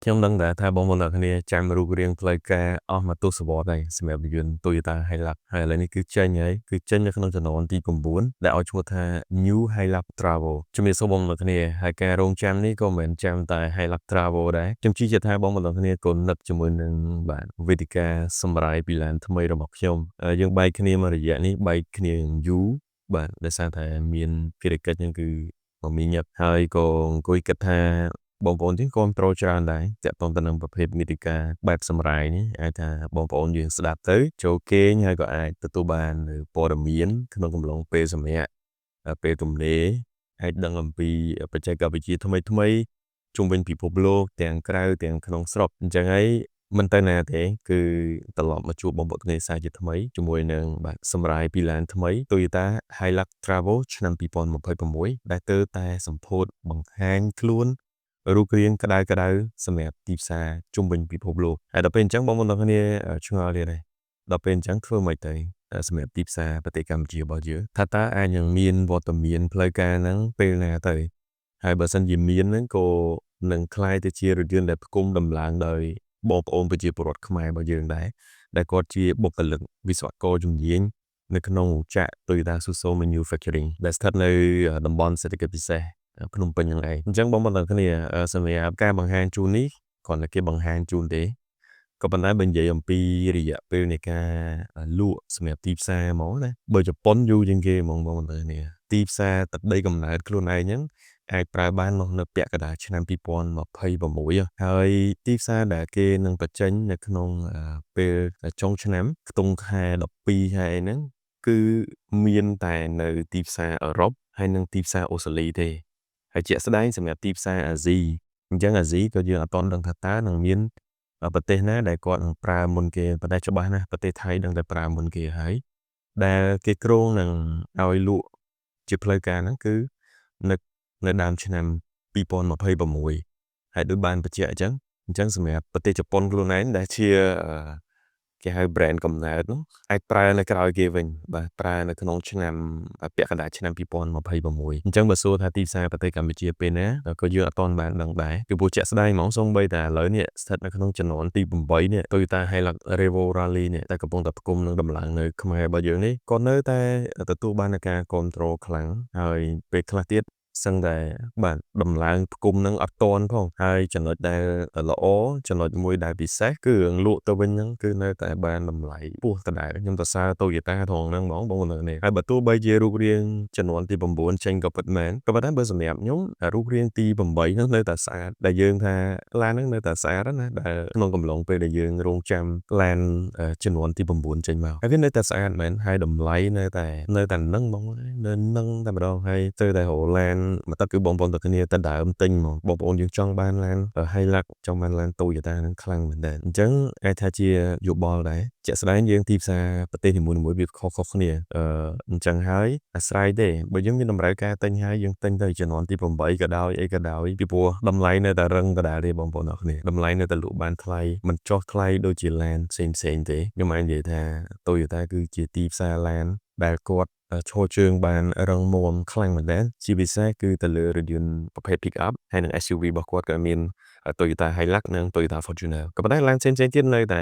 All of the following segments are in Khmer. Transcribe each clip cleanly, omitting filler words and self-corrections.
ខ្ញុំដឹងដែរថាបងប្អូនទាំងគ្នាចាំរូបរាងផ្លូវការអស់មកទស្សវត្សរ៍ហើយសម្រាប់រថយន្ត Toyota Hilux ហើយឥឡូវនេះគឺចេញនៅក្នុងចំនួនទី9ដែលឲ្យឈ្មោះថា New Hilux Travel ជំរាបសួរបងប្អូនទាំងគ្នាហើយការរងចាំនេះក៏មិនមែនចាំតែ Hilux Travel ដែរខ្ញុំជឿជាក់ថាបងប្អូនទាំងគ្នាក៏នឹកជាមួយនឹងបាទវេទិកាសម្រាយពីឡានថ្មីរបស់ខ្ញុំយើងបែកគ្នាមករយៈនេះបែកគ្នាយូរបាទដោយសារតែមានភារកិច្ចហ្នឹងគឺមមាញឹកហើយក៏អង្គុយគិតថាបងប្អូនយើងគ្រប់ត្រូលច្រើនដែរតាក់ទងទៅនឹងប្រភេទមាតិកាបែបសម្រាយនេះអាចថាបងប្អូនយើងស្ដាប់ទៅចូលគេងហើយក៏អាចទទួលបានព័ត៌មានក្នុងកំឡុងពេលសម្រាកពេលទំនេរអាចដឹងអំពីបច្ចេកវិទ្យាថ្មីជុំវិញពិភពលោកទាំងក្រៅទាំងក្នុងស្រុកអញ្ចឹងហើយមិនទៅណាទេគឺត្រឡប់មកជួបបងប្អូនគ្នាសាជាថ្មីជាមួយនឹងបាទសម្រាយពីឡានថ្មី Toyota Hilux Travel ឆ្នាំ2026ដែលទៅតែសម្ពោធបង្ហាញខ្លួនរូបរាងក្តៅសម្រាប់ទីផ្សារជុំវិញពិភពលោកហើយដល់ពេលអញ្ចឹងបងប្អូនទាំងគ្នាឆ្ងល់ទៀតហើយដល់ពេលអញ្ចឹងធ្វើម៉េចទៅសម្រាប់ទីផ្សារប្រទេសកម្ពុជារបស់យើងថាតើអាចនឹងមានវត្តមានផ្លូវការហ្នឹងពេលណាទៅហើយបើសិនជាមានហ្នឹងក៏នឹងคล้ายទៅជារថយន្តដែលផ្គុំដំឡើងដោយបងប្អូនប្រជាពលរដ្ឋខ្មែររបស់យើងដែរដែលគាត់ជាបុគ្គលិកវិស្វករជំនាញនៅក្នុងចក្រ Toyota Suso Manufacturing ដែលស្ថិតនៅតំបន់សេដ្ឋកិច្ចពិសេសភ្នំពេញហ្នឹងឯងអញ្ចឹងបងប្អូនទាំងគ្នាសម្រាប់ការបង្ហាញជូននេះគ្រាន់តែគេបង្ហាញជូនទេក៏ប៉ុន្តែបើនិយាយអំពីរយៈពេលនៃការលក់សម្រាប់ទីផ្សារហ្មងណាបើជប៉ុនយូរជាងគេហ្មងបងប្អូនទាំងគ្នាទីផ្សារទឹកដីកំណើតខ្លួនឯងហ្នឹងអាចប្រើបាននៅពាក់កណ្ដាលឆ្នាំ2026ហើយទីផ្សារដែលគេនឹងបញ្ចេញនៅក្នុងពេលចុងឆ្នាំខ្ទង់ខែ12ខែហ្នឹងគឺមានតែនៅទីផ្សារអឺរ៉ុបហើយនិងទីផ្សារអូស្ត្រាលីទេហើយជាក់ស្ដែងសម្រាប់ទីផ្សារអាស៊ីអញ្ចឹងអាស៊ីក៏យើងអត់ទាន់ដឹងថាតើនឹងមានប្រទេសណាដែលគាត់នឹងប្រើមុនគេប៉ុន្តែច្បាស់ណាស់ប្រទេសថៃដឹងតែប្រើមុនគេហើយដែលគេគ្រោងនឹងឲ្យលក់ជាផ្លូវការហ្នឹងគឺនៅដើមឆ្នាំ2026ហើយដូចបានបញ្ជាក់អញ្ចឹងសម្រាប់ប្រទេសជប៉ុនខ្លួនឯងដែលជាគេហៅ brand កំណើតនោះអាចប្រើនៅក្រោយគេវិញបាទប្រើនៅក្នុងឆ្នាំពាក់កណ្ដាលឆ្នាំ2026អញ្ចឹងបើសួរថាទីផ្សារប្រទេសកម្ពុជាពេលណាក៏យើងអត់ទាន់បានដឹងដែរពីព្រោះជាក់ស្ដែងហ្មងសូម្បីតែឥឡូវនេះស្ថិតនៅក្នុងចំនួនទី8នេះ Toyota Hilux Revo Rally នេះតែកំពុងតែផ្គុំនឹងដំឡើងនៅខ្មែររបស់យើងនេះក៏នៅតែទទួលបានការគ្រប់គ្រងខ្លាំងហើយពេលខ្លះទៀតសឹងតែបាទដំឡើងផ្គុំនឹងអត់តន់ផងហើយចំណុចដែលល្អចំណុចមួយដែលពិសេសគឺរឿងលក់ទៅវិញហ្នឹងគឺនៅតែបានតម្លៃពោះដដែលខ្ញុំសរសើរ Toyota ត្រង់ហ្នឹងហ្មងបងប្អូននេះហើយបើទោះបីជារូបរាងចំនួនទី9ចេញក៏ពិតមែនក៏ប៉ុន្តែបើសម្រាប់ខ្ញុំរូបរាងទី8ហ្នឹងនៅតែស្អាតដែលយើងថាឡានហ្នឹងនៅតែស្អាតណាដែលក្នុងកំឡុងពេលដែលយើងរងចាំឡានចំនួនទី9ចេញមកហើយវានៅតែស្អាតមែនហើយតម្លៃនៅតែនឹងហ្មងនៅនឹងតែម្ដងហើយទៅតែរកឡានមកទឹកគឺបងប្អូនទាំងគ្នាទៅដើមទិញមកបងប្អូនយើងចង់បានឡាន Hilux ចង់បានឡាន Toyota ហ្នឹងខ្លាំងមែនតើអញ្ចឹងអាចថាជាយោបល់ដែរជាក់ស្ដែងយើងទីផ្សារប្រទេសនីមួយៗវាខុសៗគ្នាអញ្ចឹងហើយអាស្រ័យទេបើយើងមានតម្រូវការទិញហើយយើងទិញទៅចំនួនទី8ក៏ដោយអីក៏ដោយពីព្រោះតម្លៃនៅតែរឹងដដែលទេបងប្អូនទាំងគ្នាតម្លៃនៅតែលក់បានថ្លៃមិនចុះថ្លៃដូចជាឡានផ្សេងទេខ្ញុំអាចនិយាយថា Toyota គឺជាទីផ្សារឡានដែលគាត់ឈរជើងបានរឹងមាំខ្លាំងមែនទែនជាពិសេសគឺទៅលើរថយន្តប្រភេទ pick up ហើយនិង SUV របស់គាត់ក៏មាន Toyota Hilux និង Toyota Fortuner ក៏ប៉ុន្តែឡានផ្សេងទៀតនៅតែ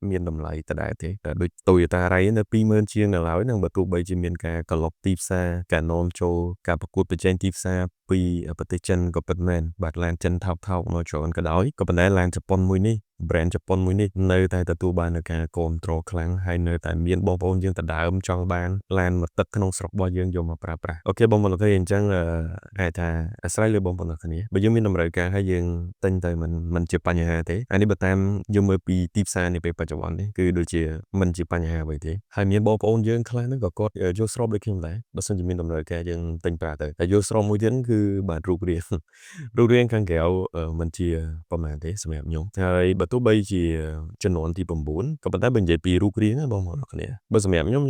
មានតម្លៃដដែលទេតែដូច Toyota Ray នៅ 20,000 ជាងនៅឡើយនឹងបើទោះបីជាមានការកន្លុកទីផ្សារការនាំចូលការប្រកួតប្រជែងទីផ្សារពីប្រទេសចិនក៏ពិតមែនបាទឡានចិនថោកមកច្រើនក៏ដោយក៏ប៉ុន្តែឡានជប៉ុនមួយនេះ brand ជប៉ុនមួយនេះនៅតែទទួលបាននូវការគាំទ្រខ្លាំងហើយនៅតែមានបងប្អូនយើងដដើមចង់បានឡានមកទឹកក្នុងស្រុករបស់យើងយកមកប្រើប្រាស់អូខេបងប្អូនអូខេអញ្ចឹងអាចថាអាស្រ័យលើបងប្អូនទាំងគ្នាបើយើងមានតម្រូវការហើយយើងទិញទៅមិនជាបញ្ហាទេអានេះបើតាមយើងមើលពីទីផ្សារនេះពេលបច្ចុប្បន្ននេះគឺដូចជាមិនជាបញ្ហាអ្វីទេហើយមានបងប្អូនយើងខ្លះហ្នឹងក៏គាត់យល់ស្របដូចខ្ញុំដែរបើសិនជាមានតម្រូវការយើងទិញប្រើទៅតែយល់ស្របមួយទៀតគឺបាទរូបរាងខាងក្រៅមិនជាប្រហែលទេសម្រាប់ខ្ញុំហើយបើទោះបីជាចំនួនទី9ក៏ប៉ុន្តែបើនិយាយពីរូបរាងបងប្អូនគ្នាបើសម្រាប់ខ្ញុំ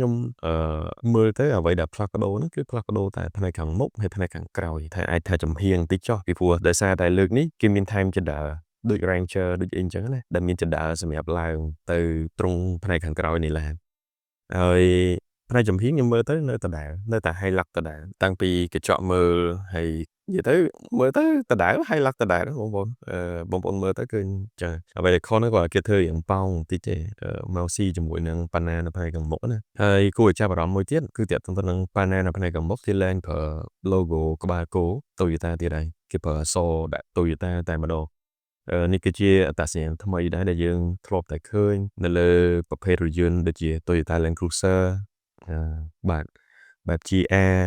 មើលទៅអ្វីដែលផ្លាស់ប្ដូរហ្នឹងគឺផ្លាស់ប្ដូរតែផ្នែកខាងមុខហើយផ្នែកខាងក្រោយតែអាចថាចំហៀងតិចចុះពីព្រោះដោយសារតែលើកនេះគេមានថែមចដាដូច Ranger ដូចអីអញ្ចឹងណាដែលមានចដាសម្រាប់ឡើងទៅត្រង់ផ្នែកខាងក្រោយនៃឡានហើយផ្នែកចំហៀងខ្ញុំមើលទៅនៅដដែលនៅតែ Hilux ដដែលតាំងពីកញ្ចក់មើលហើយ និយាយទៅមើលទៅដដែលហើយឡាក់ដដែលបងប្អូនបងប្អូនមើលទៅឃើញចឹងអ្វីដែលខុសនោះគាត់គេធ្វើរៀងប៉ោងបន្តិចទេមកស៊ីជាមួយនឹងប៉ាណានៅផ្នែកខាងមុខណាហើយគួរឲ្យចាប់អារម្មណ៍មួយទៀតគឺទាក់ទងទៅនឹងប៉ាណានៅផ្នែកខាងមុខគេលែងប្រើ logo ក្បាលគោ Toyota ទៀតហើយគេប្រើអក្សរដាក់ Toyota តែម្ដងនេះគឺជាអត្តសញ្ញាណថ្មីដែរដែលយើងធ្លាប់តែឃើញនៅលើប្រភេទរថយន្តដូចជា Toyota Land Cruiser បាទបែប GR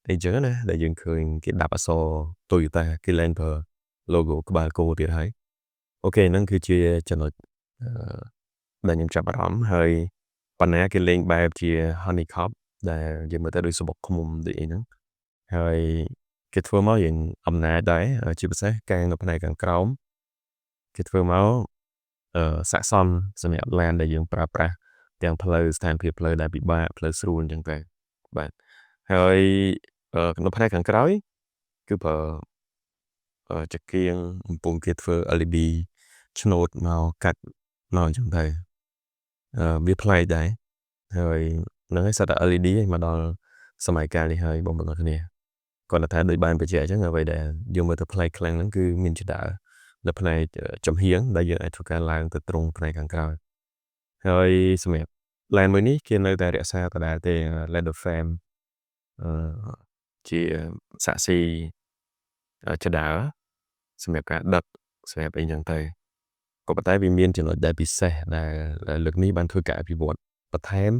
អីចឹងណាដែលយើងឃើញគេដាក់អក្សរ Toyota គេលែងប្រើ logo ក្បាលគោទៀតហើយអូខេហ្នឹងគឺជាចំណុចដែលខ្ញុំចាប់អារម្មណ៍ហើយប៉ុន្តែគេលេងបែបជា honeycomb ដែលយើងមើលទៅដូចសំបុកឃុំដូចអីហ្នឹងហើយគេធ្វើមករៀងអំណាចដែរជាពិសេសកាងនៅផ្នែកខាងក្រោមគេធ្វើមកស័ក្តិសមសម្រាប់ឡានដែលយើងប្រើប្រាស់ទាំងផ្លូវស្ថានភាពផ្លូវដែលពិបាកផ្លូវស្រួលអញ្ចឹងទៅបាទហើយនៅផ្នែកខាងក្រោយគឺប្រើចង្កៀងកំពុងគេធ្វើ LED ឆ្នូតមកកាត់មកអញ្ចឹងទៅវាប្លែកដែរហើយហ្នឹងហើយសិតតែ LED ឯងមកដល់សម័យកាលនេះហើយបងប្អូនគ្នាគាត់ថាដូចបានបញ្ជាក់អញ្ចឹងអ្វីដែលយើងមើលទៅប្លែកខ្លាំងហ្នឹងគឺមានចដើនៅផ្នែកចំហៀងដែលយើងអាចធ្វើការឡើងទៅត្រង់ផ្នែកខាងក្រោយហើយសម្រាប់ឡានមួយនេះគេនៅតែរក្សាដដែលទេ leather frame ជាសាក់ស៊ីចដើសម្រាប់ការដឹកសម្រាប់អីចឹងទៅក៏ប៉ុន្តែវាមានចំណុចដែលពិសេសដែលលើកនេះបានធ្វើការអភិវឌ្ឍបន្ថែម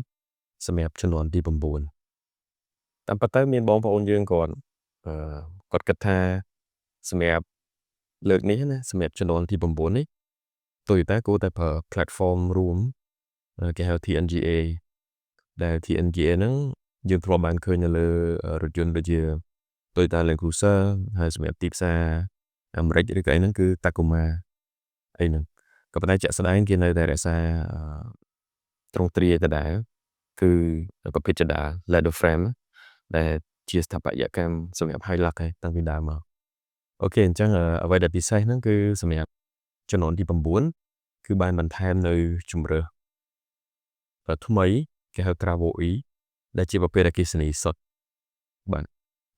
សម្រាប់ជំនាន់ទី9តាមពិតទៅមានបងប្អូនយើងគាត់គិតថាសម្រាប់លើកនេះណាសម្រាប់ជំនាន់ទី9នេះ Toyota គួរតែប្រើ platform រួមគេហៅ TNGA ដែល TNGA ហ្នឹងយើងធ្លាប់បានឃើញនៅលើរថយន្តដូចជា Toyota Land Cruiser ហើយសម្រាប់ទីផ្សារអាមេរិកឬក៏អីហ្នឹងគឺ Tacoma អីហ្នឹងក៏ប៉ុន្តែជាក់ស្ដែងគេនៅតែរក្សាទ្រង់ទ្រាយដដែលគឺប្រភេទចដា leather frame ដែលជាស្ថាបត្យកម្មសម្រាប់ Hilux ឯងតាំងពីដើមមកអូខេអញ្ចឹងអ្វីដែលពិសេសហ្នឹងគឺសម្រាប់ជំនាន់ទី9គឺបានបន្ថែមនៅជំរើសថ្មីគេហៅ Travo E ដែលជាប្រភេទអគ្គិសនីសុទ្ធបាទ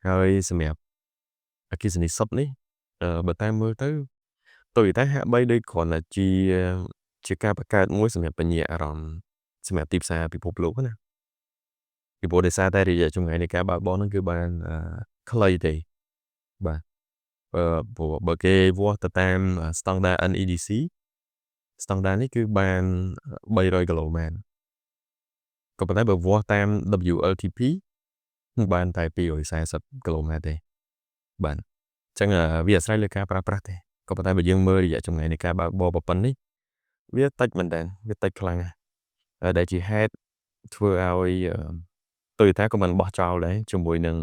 ហើយសម្រាប់អគ្គិសនីសុទ្ធនេះបើតាមមើលទៅToyotaហាក់បីដូចគ្រាន់តែជាការបង្កើតមួយសម្រាប់បញ្ញាអារម្មណ៍សម្រាប់ទីផ្សារពិភពលោកណាពីព្រោះដោយសារតែរយៈចម្ងាយនៃការបើកបរហ្នឹងគឺបានខ្លីទេបាទព្រោះបើគេវាស់ទៅតាម standard NEDC standard នេះគឺបាន300គីឡូម៉ែត្រក៏ប៉ុន្តែបើវាស់តាម WLTP បានតែ240គីឡូម៉ែត្រទេបាទអញ្ចឹងវាអាស្រ័យលើការប្រើប្រាស់ទេក៏ប៉ុន្តែបើយើងមើលរយៈចម្ងាយនៃការបើកបរប៉ុណ្ណនេះវាតិចមែនតើវាតិចខ្លាំងណាស់ដែលជាហេតុធ្វើឲ្យToyotaក៏មិនបោះចោលដែរជាមួយនឹង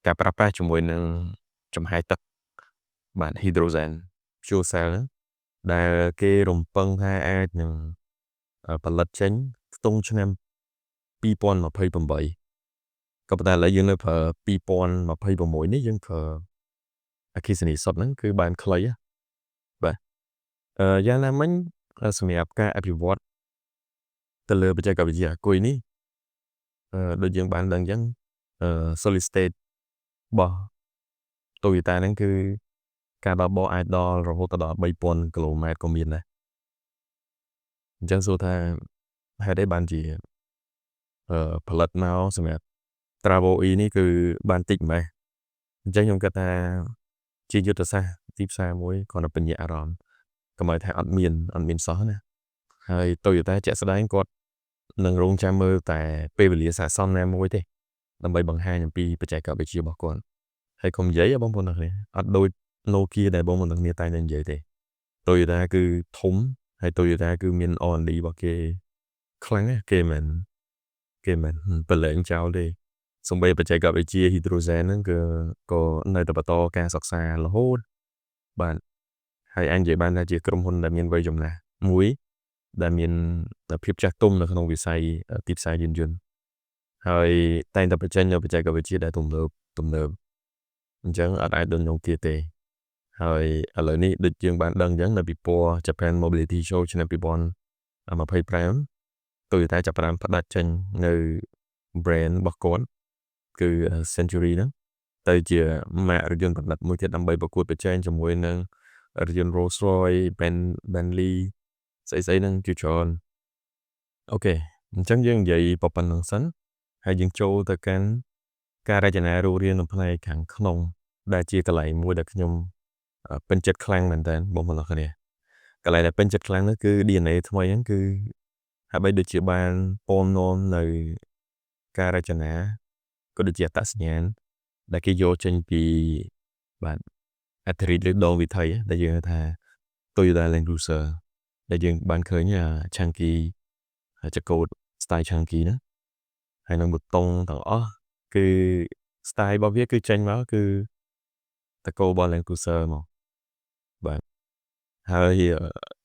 ការប្រើប្រាស់ជាមួយនឹងចំហាយទឹកបាទ hydrogen fuel cell ដែលគេរំពឹងថាអាចនឹងផលិតចេញខ្ទង់ឆ្នាំ2028ក៏ប៉ុន្តែឥឡូវយើងនៅប្រើ2026នេះយើងប្រើអគ្គិសនីសុទ្ធហ្នឹងគឺបានខ្លីបាទយ៉ាងណាមិញសម្រាប់ការអភិវឌ្ឍទៅលើបច្ចេកវិទ្យាអាគុយនេះដូចយើងបានដឹងអញ្ចឹងsolid state របស់ Toyota ហ្នឹងគឺការបើកបរអាចដល់រហូតដល់3000គីឡូម៉ែត្រក៏មានដែរអញ្ចឹងសួរថាហេតុអីបានជាផលិតមកសម្រាប់ Travo E នេះគឺបានតិចម៉េះអញ្ចឹងខ្ញុំគិតថាជាយុទ្ធសាស្ត្រទីផ្សារមួយគ្រាន់តែបញ្ញាអារម្មណ៍កុំឲ្យថាអត់មានសោះណាហើយ Toyota ជាក់ស្ដែងគាត់នឹងរងចាំមើលតែពេលវេលាស័ក្តិសមណាមួយទេដើម្បីបង្ហាញអំពីបច្ចេកវិទ្យារបស់គាត់ហើយកុំនិយាយបងប្អូនទាំងគ្នាអត់ដូច Nokia ដែលបងប្អូនទាំងគ្នាតែនិយាយទេ Toyota គឺធំហើយ Toyota គឺមាន R&D របស់គេខ្លាំងណាស់គេមិនប្រឡែងចោលទេសូម្បីបច្ចេកវិទ្យា hydrogen ហ្នឹងក៏នៅតែបន្តការសិក្សារហូតបាទហើយអាចនិយាយបានថាជាក្រុមហ៊ុនដែលមានវ័យចំណាស់មួយដែលមានភាពចាស់ទុំនៅក្នុងវិស័យទីផ្សារយានយន្តហើយតែងតែបញ្ចេញនូវបច្ចេកវិទ្យាដែលទំនើបអញ្ចឹងអត់អាចដូចNokiaទេហើយឥឡូវនេះដូចយើងបានដឹងអញ្ចឹងនៅពិព័រណ៍ Japan Mobility Show ឆ្នាំ2025Toyotaចាប់ផ្ដើមផ្ដាច់ចេញនៅ brand របស់គាត់គឺ Century ហ្នឹង ទៅជាម៉ាករថយន្តប្រណិតមួយទៀតដើម្បីប្រកួតប្រជែងជាមួយនឹងរថយន្ត Rolls Royce Bentley ស្អីហ្នឹងជាច្រើនអូខេអញ្ចឹងយើងនិយាយប៉ុណ្្នឹងសិនហើយយើងចូលទៅកាន់ការរចនារូបរាងនៅផ្នែកខាងក្នុងដែលជាកន្លែងមួយដែលខ្ញុំពេញចិត្តខ្លាំងមែនតើបងប្អូនគ្នាកន្លែងដែលពេញចិត្តខ្លាំងនោះគឺ DNA ថ្មីហ្នឹងគឺហាក់បីដូចជាបានពណ៌នាំនៅការរចនាក៏ដូចជាអត្តសញ្ញាណដែលគេយកចេញពីបាទអធិរាជលើដងវិថីដែលយើងហៅថា Toyota Land Cruiser ដែលយើងបានឃើញឆាំងគីចកូត style ឆាំងគីណាហើយនឹងប៊ូតុងទាំងអស់គឺ style របស់វាគឺចេញមកគឺតកូលរបស់ Land Cruiser មកបាទហើយ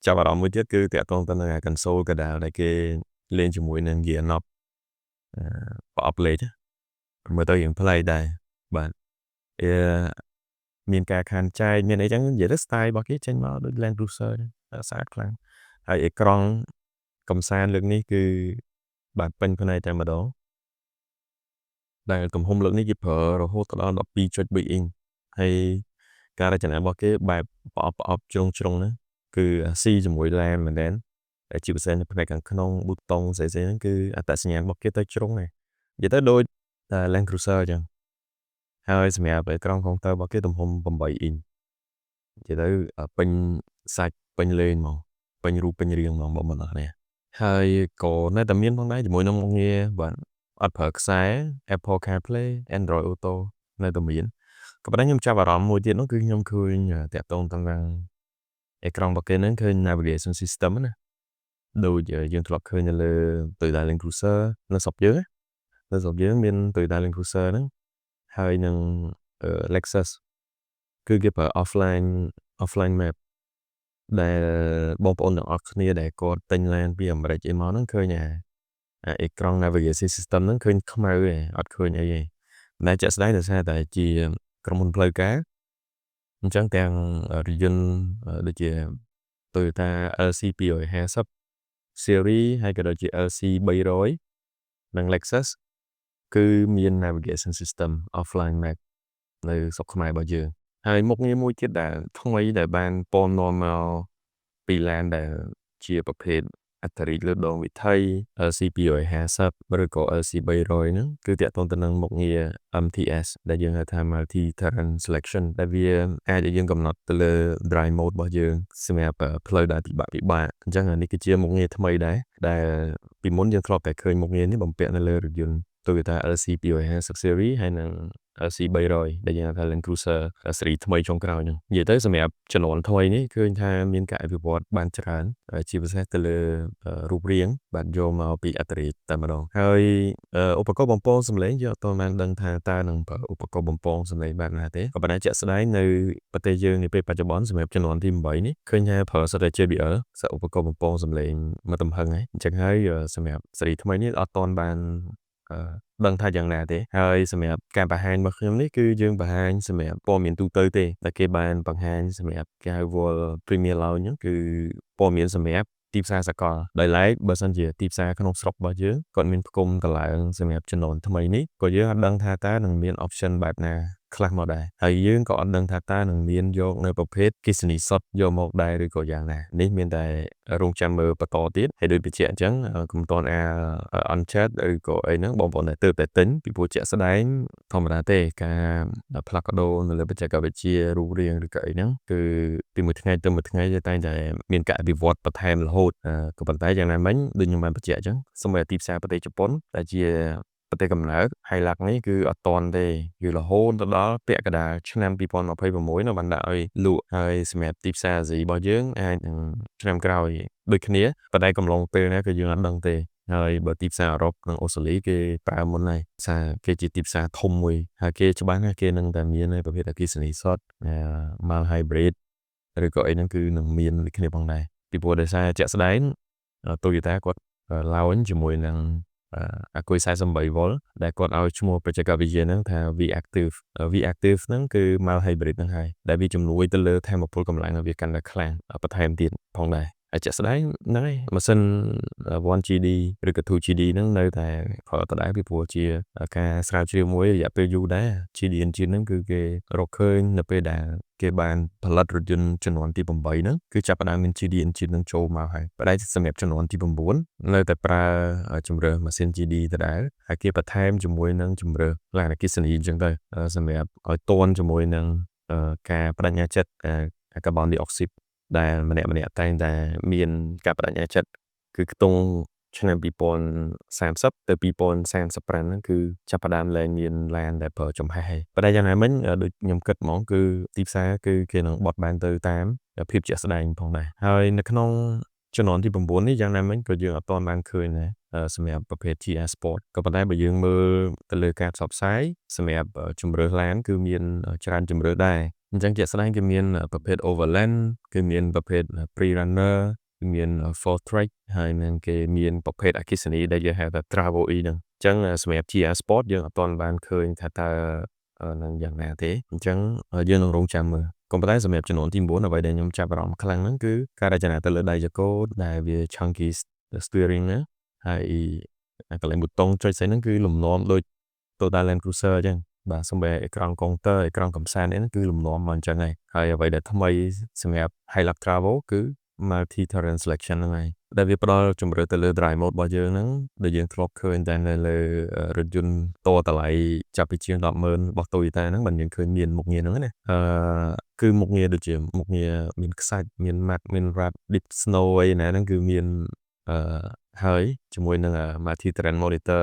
ចាប់អារម្មណ៍មួយទៀតគឺតាក់ទងទៅនឹង console កណ្ដាលដែលគេលេងជាមួយនឹង gear knob ប្រអប់លេខមើលទៅយ៉ាងប្លែកដែរបាទមានការខានចែកមានអីចឹងនិយាយទៅ style របស់គេចេញមកដូច Land Cruiser ស្អាតខ្លាំងហើយអេក្រង់កំសាន្តលើកនេះគឺបាទពេញផ្នែកតែម្ដងដែលទំហំលើកនេះគេប្រើរហូតដល់ 12.3 អ៊ីងហើយការរចនារបស់គេបែបប្រអប់ជ្រុងហ្នឹងគឺស៊ីជាមួយឡែនមែនដែរដែលជាពិសេសនៅផ្នែកខាងក្នុងប៊ូតុងស្អីហ្នឹងគឺអត្តសញ្ញាណរបស់គេទៅជ្រុងហ្នឹងនិយាយទៅដូច Land Cruiser អញ្ចឹងហើយសម្រាប់អេក្រង់កុងទ័ររបស់គេទំហំ 8 អ៊ីងនិយាយទៅពេញសាច់ពេញលេងមកពេញរូបពេញរាងមកបងប្អូនគ្នាហើយក៏នៅតែមានផងដែរជាមួយនឹងមុខងារបាទអត់ប្រើខ្សែ Apple CarPlay Android Auto នៅតែមានក៏ប៉ុន្តែខ្ញុំចាប់អារម្មណ៍មួយទៀតនោះគឺខ្ញុំឃើញតាក់ទងទៅនឹងអេក្រង់របស់គេហ្នឹងឃើញ navigation system ណាដូចយើងធ្លាប់ឃើញនៅលើ Toyota Land Cruiser នៅស្រុកយើងមាន Toyota Land Cruiser ហ្នឹងហើយនឹង Lexus គឺគេប្រើ offline map ដែលបងប្អូនទាំងអស់គ្នាដែលគាត់ទិញឡានពីអាមេរិកអីមកហ្នឹងឃើញអេក្រង់ navigation system ហ្នឹងឃើញខ្មៅឯងអត់ឃើញអីទេតែជាក់ស្ដែងដោយសារតែជាក្រុមហ៊ុនផ្លូវការអញ្ចឹងទាំងរថយន្តដូចជា Toyota LC 250 series ហើយក៏ដូចជា LC 300និង Lexus គឺមាន navigation system offline map នៅស្រុកខ្មែររបស់យើងហើយមុខងារមួយទៀតដែលថ្មីដែលបានពណ៌នាំមកពីឡានដែលជាប្រភេទអត្តរិទ្ធលើដងវិថី LC 250ឬក៏ LC 300ហ្នឹងគឺតាក់ទងទៅនឹងមុខងារ MTS ដែលយើងហៅថា Multi Terrain Selection ដែលវាអាចឲ្យយើងកំណត់ទៅលើ drive mode របស់យើងសម្រាប់ផ្លូវដែលពិបាកអញ្ចឹងនេះគឺជាមុខងារថ្មីដែរដែលពីមុនយើងធ្លាប់តែឃើញមុខងារនេះបំពាក់នៅលើរថយន្ត Toyota LC 250 series ហើយនិង LC 300ដែលយើងហៅថា Land Cruiser ស៊េរីថ្មីចុងក្រោយហ្នឹងនិយាយទៅសម្រាប់ចំនួនថ្មីនេះឃើញថាមានការអភិវឌ្ឍបានច្រើនជាពិសេសទៅលើរូបរាងបាទយកមកពីអត្តរិទ្ធតែម្ដងហើយឧបករណ៍បំពងសំឡេងយើងអត់ទាន់បានដឹងថាតើនឹងប្រើឧបករណ៍បំពងសំឡេងបែបណាទេក៏ប៉ុន្តែជាក់ស្ដែងនៅប្រទេសយើងនាពេលបច្ចុប្បន្នសម្រាប់ចំនួនទី8នេះឃើញថាប្រើសិតតែ JBL សិតឧបករណ៍បំពងសំឡេងមកទំហឹងហើយអញ្ចឹងហើយសម្រាប់ស៊េរីថ្មីនេះអត់ទាន់បានដឹងថាយ៉ាងណាទេហើយសម្រាប់ការបង្ហាញរបស់ខ្ញុំនេះគឺយើងបង្ហាញសម្រាប់ព័ត៌មានទូទៅទេតែគេបានបង្ហាញសម្រាប់គេហៅ World Premier Lounge ហ្នឹងគឺព័ត៌មានសម្រាប់ទីផ្សារសកលដោយឡែកបើសិនជាទីផ្សារក្នុងស្រុករបស់យើងគាត់មានផ្គុំកន្លែងសម្រាប់ចំណូលថ្មីនេះក៏យើងអត់ដឹងថាតើនឹងមាន option បែបណាខ្លះមកដែរហើយយើងក៏អត់ដឹងថាតើនឹងមានយកនៅប្រភេទគិសនីសុទ្ធយកមកដែរឬក៏យ៉ាងណានេះមានតែរងចាំមើលបន្តទៀតហើយដូចបញ្ជាក់អញ្ចឹងកុំតន់អន់ចាត់ឬក៏អីហ្នឹងបងប្អូនតែទិញពីព្រោះជាក់ស្ដែងធម្មតាទេការផ្លាស់ប្ដូរនៅលើបច្ចេកវិទ្យារូបរាងឬក៏អីហ្នឹងគឺពីមួយថ្ងៃទៅមួយថ្ងៃតែងតែមានការអភិវឌ្ឍបន្ថែមរហូតក៏ប៉ុន្តែយ៉ាងណាមិញដូចខ្ញុំបានបញ្ជាក់អញ្ចឹងសូម្បីតែទីផ្សារប្រទេសជប៉ុនដែលជាប្រទេសកំណើត Hilux នេះគឺអត់តន់ទេគឺរហូតទៅដល់ពាក់កណ្ដាលឆ្នាំ2026នៅបានដាក់ឲ្យលក់ហើយសម្រាប់ទីផ្សារអាស៊ីរបស់យើងអាចនឹងឆ្នាំក្រោយដូចគ្នាប៉ុន្តែកំឡុងពេលណាគឺយើងអត់ដឹងទេហើយបើទីផ្សារអឺរ៉ុបនិងអូស្ត្រាលីគេប្រើមុនហើយសារគេជាទីផ្សារធំមួយហើយគេច្បាស់ណាស់គេនឹងតែមានប្រភេទអគ្គិសនីសុទ្ធ mild hybrid ឬក៏អីហ្នឹងគឺនឹងមានដូចគ្នាផងដែរពីព្រោះដោយសារជាក់ស្ដែង Toyota គាត់ launch ជាមួយនឹងអាគុយ 48V ដែលគាត់ឲ្យឈ្មោះបច្ចេកវិទ្យាហ្នឹងថា V-Active V-Active ហ្នឹងគឺ mild hybrid ហ្នឹងហើយដែលវាជំនួយទៅលើថាមពលកម្លាំងឲ្យវាកាន់តែខ្លាំងបន្ថែមទៀតផងដែរ ហើយជាក់ស្ដែងហ្នឹងហើយម៉ាស៊ីន 1GD ឬក៏ 2GD ហ្នឹងនៅតែផលិតដដែលពីព្រោះជាការស្រាវជ្រាវមួយរយៈពេលយូរដែរ GD engine ហ្នឹងគឺគេរកឃើញនៅពេលដែលគេបានផលិតរថយន្តជំនាន់ទី8ហ្នឹងគឺចាប់ផ្ដើមមាន GD engine ហ្នឹងចូលមកហើយប៉ុន្តែសម្រាប់ជំនាន់ទី9នៅតែប្រើជំរើសម៉ាស៊ីន GD ដដែលហើយគេបន្ថែមជាមួយនឹងជំរើសលក្ខណៈអគ្គិសនីអញ្ចឹងទៅសម្រាប់ឲ្យទាន់ជាមួយនឹងការបដិញ្ញាចិត្តកាបូនឌីអុកស៊ីតដែលម្នាក់ៗតែងតែមានការបដិញ្ញាចិត្តគឺខ្ទង់ឆ្នាំ2030ទៅ2035ហ្នឹងគឺចាប់ផ្ដើមលែងមានឡានដែលប្រើចំហេះហើយប៉ុន្តែយ៉ាងណាមិញដូចខ្ញុំគិតហ្មងគឺទីផ្សារគឺគេនឹងបត់បែនទៅតាមភាពជាក់ស្ដែងផងដែរហើយនៅក្នុងជំនាន់ទី9នេះយ៉ាងណាមិញក៏យើងអត់ទាន់បានឃើញដែរសម្រាប់ប្រភេទ GR Sport ក៏ប៉ុន្តែបើយើងមើលទៅលើការផ្សព្វផ្សាយសម្រាប់ជម្រើសឡានគឺមានច្រើនជម្រើសដែរអញ្ចឹងជាក់ស្ដែងគេមានប្រភេទ Overland គេមានប្រភេទ Pre-runner គឺមាន Full Track ហើយនឹងគេមានប្រភេទអគ្គិសនីដែលយើងហៅថា Travel E ហ្នឹងអញ្ចឹងសម្រាប់ GR Sport យើងអត់ទាន់បានឃើញថាតើនឹងយ៉ាងណាទេអញ្ចឹងយើងនឹងរងចាំមើលក៏ប៉ុន្តែសម្រាប់ចំនួនទី9អ្វីដែលខ្ញុំចាប់អារម្មណ៍ខ្លាំងហ្នឹងគឺការរចនាទៅលើដៃចង្កូតដែលវា chunky steering ណាហើយកន្លែងប៊ូតុងចុចស្អីហ្នឹងគឺលំនាំដូច Toyota Land Cruiser អញ្ចឹងបាទសំបីអេក្រង់កុងទ័រអេក្រង់កំសាន្តនេះគឺលំនាំមកអញ្ចឹងហើយអ្វីដែលថ្មីសម្រាប់ Hilux Travel គឺ Multi Terrain Selection ហ្នឹងហើយដែលវាផ្ដល់ជម្រើសទៅលើ Drive Mode របស់យើងហ្នឹងដែលយើងធ្លាប់ឃើញតែនៅលើរថយន្តតតម្លៃចាប់ពីជាង 10,000 របស់ Toyota ហ្នឹងបានយើងឃើញមានមុខងារហ្នឹងណាគឺមុខងារដូចជាមុខងារមានខ្សាច់មាន matte មាន wrap deep snow អីណាហ្នឹងគឺមានហើយជាមួយនឹង Multi Terrain Monitor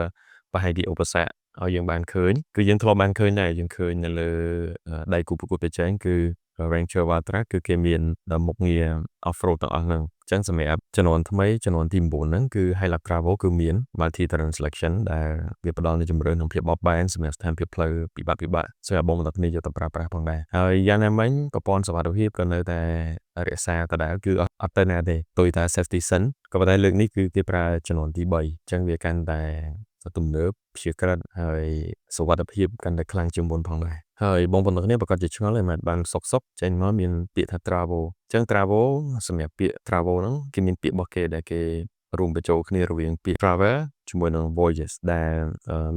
ប្រហែលជាឧបសគ្គឲ្យយើងបានឃើញគឺយើងធ្លាប់បានឃើញដែរយើងឃើញនៅលើដៃគូប្រកួតប្រជែងគឺ Ranger Wildtrak គឺគេមានមុខងារ off-road ទាំងអស់ហ្នឹងអញ្ចឹងសម្រាប់ជំនាន់ថ្មីជំនាន់ទី9ហ្នឹងគឺ Hilux Travel គឺមាន Multi Terrain Selection ដែលវាផ្ដល់នូវជម្រើសនិងភាពបត់បែនសម្រាប់ស្ថានភាពផ្លូវពិបាកសម្រាប់បងប្អូនគ្នាយកទៅប្រើប្រាស់ផងដែរហើយយ៉ាងណាមិញប្រព័ន្ធសុវត្ថិភាពក៏នៅតែរក្សាដដែលគឺអត់ទៅណាទេ Toyota Safety Sense ក៏ប៉ុន្តែលើកនេះគឺគេប្រើជំនាន់ទី3អញ្ចឹងវាកាន់តែទំនើបព្យាក្រឹតហើយសុវត្ថិភាពកាន់តែខ្លាំងជាងមុនផងដែរហើយបងប្អូនគ្នាប្រកាសជាឆ្ងល់ហើយមិនបានសុកចេញមកមានពាក្យថា travel អញ្ចឹង travel សម្រាប់ពាក្យ travel ហ្នឹងគេមានពាក្យរបស់គេដែលគេរួមបញ្ចូលគ្នារវាងពាក្យ travel ជាមួយនឹង voyages ដែល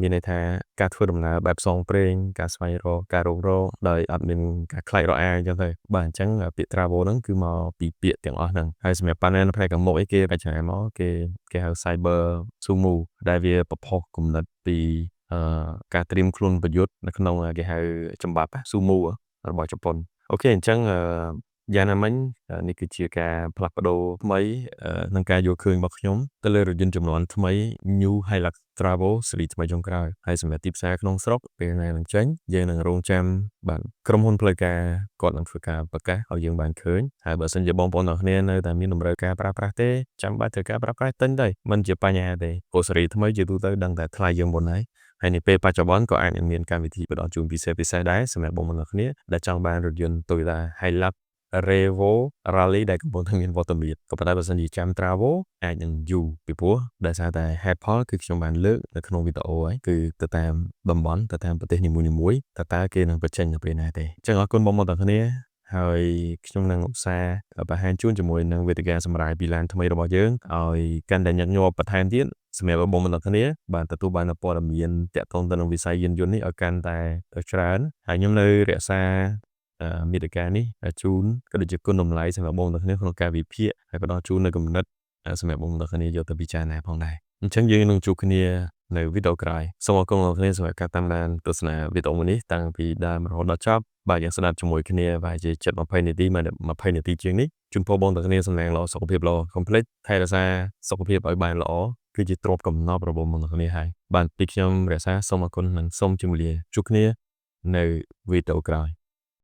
មានន័យថាការធ្វើដំណើរបែបផ្សងព្រេងការស្វែងរកការរករកដោយអត់មានការខ្លាចរអាអញ្ចឹងទៅបាទអញ្ចឹងពាក្យ travel ហ្នឹងគឺមកពីពាក្យទាំងអស់ហ្នឹងហើយសម្រាប់ប៉ាណែលនៅផ្នែកខាងមុខអីគេបច្ចេកមកគេហៅ cyber sumo ដែលវាប្រផុសគំនិតពីការត្រៀមខ្លួនប្រយុទ្ធនៅក្នុងគេហៅចម្បាប់ sumo របស់ជប៉ុនអូខេអញ្ចឹងយ៉ាងណាមិញនេះគឺជាការផ្លាស់ប្ដូរថ្មីនឹងការយល់ឃើញរបស់ខ្ញុំទៅលើរថយន្តចំនួនថ្មី New Hilux Travel ស៊េរីថ្មីចុងក្រោយហើយសម្រាប់ទីផ្សារក្នុងស្រុកពេលណានឹងចេញយើងនឹងរងចាំបាទក្រុមហ៊ុនផ្លូវការគាត់នឹងធ្វើការប្រកាសឲ្យយើងបានឃើញហើយបើសិនជាបងប្អូនទាំងគ្នានៅតែមានតម្រូវការប្រើប្រាស់ទេចាំបាច់ត្រូវការប្រើប្រាស់ទិញទៅមិនជាបញ្ហាទេព្រោះស៊េរីថ្មីជាទូទៅដឹងតែថ្លៃជាងមុនហើយនៅពេលបច្ចុប្បន្នក៏អាចនឹងមានកម្មវិធីផ្ដល់ជូនពិសេសដែរសម្រាប់បងប្អូនទាំងគ្នាដែលចង់បានរថយន្ត Toyota Hilux Revo Rally ដែលកំពុងតែមានវត្តមានក៏ប៉ុន្តែបើសិនជាចាំ Travel អាចនឹងយូរពីព្រោះដោយសារតែហេតុផលគឺខ្ញុំបានលើកនៅក្នុងវីដេអូហើយគឺទៅតាមតំបន់ទៅតាមប្រទេសនីមួយៗតើគេនឹងបញ្ចេញនៅពេលណាទេអញ្ចឹងអរគុណបងប្អូនទាំងគ្នាហើយខ្ញុំនឹងឧស្សាហ៍បង្ហាញជូនជាមួយនឹងវេទិកាសម្រាប់ពីឡានថ្មីរបស់យើងឲ្យកាន់តែញឹកញាប់បន្ថែមទៀតសម្រាប់បងប្អូនទាំងគ្នាបានទទួលបានព័ត៌មានតាក់ទងទៅនឹងវិស័យយានយន្តនេះឲ្យកាន់តែច្រើនហើយខ្ញុំនៅរក្សាមាតិកានេះជូនក៏ដូចជាគុណតម្លៃសម្រាប់បងប្អូនទាំងគ្នាក្នុងការវិភាគហើយផ្ដល់ជូននៅគំនិតសម្រាប់បងប្អូនទាំងគ្នាយកទៅពិចារណាផងដែរអញ្ចឹងយើងនឹងជួបគ្នានៅវីដេអូក្រោយសូមអរគុណបងប្អូនសម្រាប់ការតាមដានទស្សនាវីដេអូនេះតាំងពីដើមរហូតដល់ចប់បាទយើងស្ដាប់ជាមួយគ្នាបាទជាជិត20នាទីមក20នាទីជាងនេះជូនពរបងប្អូនទាំងគ្នាសំណាងល្អសុខភាពល្អកុំភ្លេចថែរក្សាសុខភាពឲ្យបានល្អគឺជាទ្រព្យកំណប់របស់បងប្អូនទាំងគ្នាហើយបាទពីខ្ញុំរក្សាសូមអរគុណនិងសូមជម្រាបជួបគ្នានៅវីដេអូក្រោយ